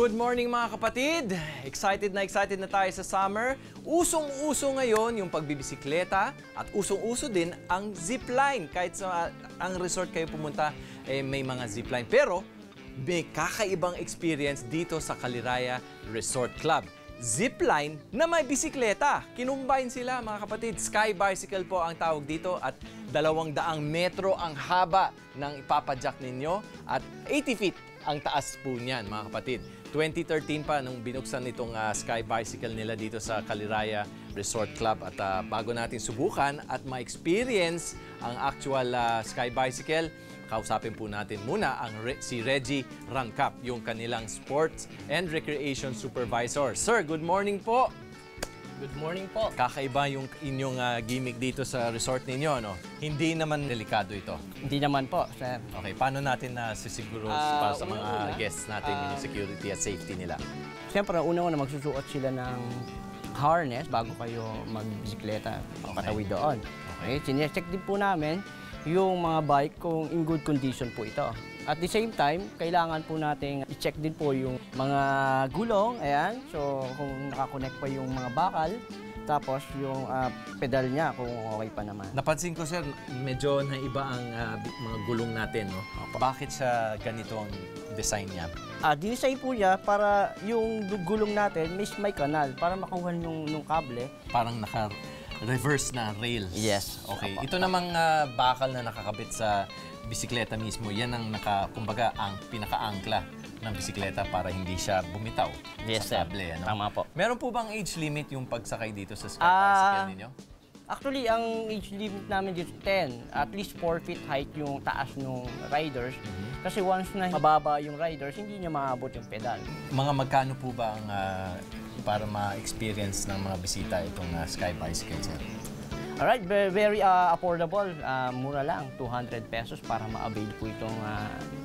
Good morning mga kapatid! Excited na tayo sa summer. Usong-uso ngayon yung pagbibisikleta at usong-uso din ang zipline. Kahit sa ang resort kayo pumunta, may mga zipline. Pero may kakaibang experience dito sa Caliraya Resort Club. Zipline na may bisikleta. Kinumbine sila mga kapatid. Sky bicycle po ang tawag dito at 200 metro ang haba ng ipapadyak ninyo at 80 feet ang taas po niyan mga kapatid. 2013 pa nung binuksan itong Sky Bicycle nila dito sa Caliraya Resort Club at bago natin subukan at ma-experience ang actual Sky Bicycle, kausapin po natin muna si Reggie Rangkap, yung kanilang Sports and Recreation Supervisor. Sir, good morning po! Good morning po. Kakaiba yung inyong gimmick dito sa resort ninyo, no? Hindi naman delikado ito. Hindi naman po, sir. Okay, paano natin nasisiguro para sa mga guests natin yung security at safety nila? Siyempre, una-una magsusuot sila ng harness bago kayo magbisikleta o katawid doon. Okay, sinecheck din po namin yung mga bike kung in good condition po ito. At the same time, kailangan po natin i-check din po yung mga gulong. Ayan. So, kung nakakonect pa yung mga bakal, tapos yung pedal niya kung okay pa naman. Napansin ko, sir, medyo naiba ang mga gulong natin, no? Bakit siya ganito ang design niya? Design po niya para yung gulong natin may kanal para makuha yung kable. Parang naka-reverse na rail. Yes. Okay. Ito namang bakal na nakakabit sa bisikleta mismo, yan ang kumbaga ang pinaka-angkla ng bisikleta para hindi siya bumitaw sa kable. Ano? Tama po. Meron po bang age limit yung pagsakay dito sa Sky Bicycle ninyo? Actually, ang age limit namin dito 10. At least 4 feet height yung taas ng riders. Kasi once na mababa yung riders, hindi niya maabot yung pedal. Mga magkano po ba ang para ma-experience ng mga bisita itong Sky Bicycle, sir? Alright, very affordable. Mura lang, 200 pesos para ma-avail po itong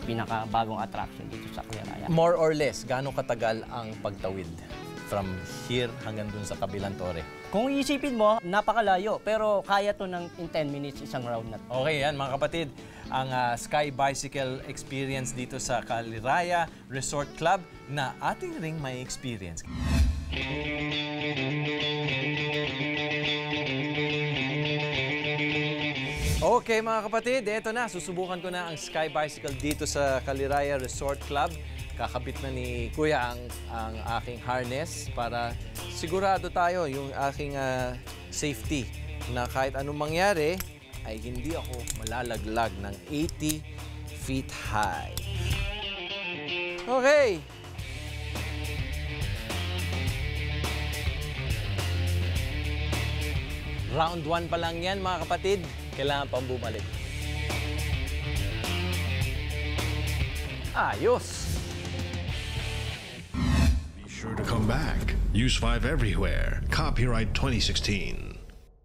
pinakabagong attraction dito sa Caliraya. More or less, gaano katagal ang pagtawid from here hanggang dun sa kabilang tore? Kung iisipin mo, napakalayo, pero kaya to ng in 10 minutes isang round na. Okay, yan mga kapatid. Ang Sky Bicycle experience dito sa Caliraya Resort Club na ating ring may experience. Okay mga kapatid, eto na. Susubukan ko na ang Sky Bicycle dito sa Caliraya Resort Club. Kakabit na ni Kuya ang aking harness para sigurado tayo yung aking safety na kahit anong mangyari ay hindi ako malalaglag ng 80 feet high. Okay. Round 1 pa lang yan mga kapatid. Kailangan pang bumalik. Ayos! Be sure to come back. Use 5 everywhere. Copyright 2016.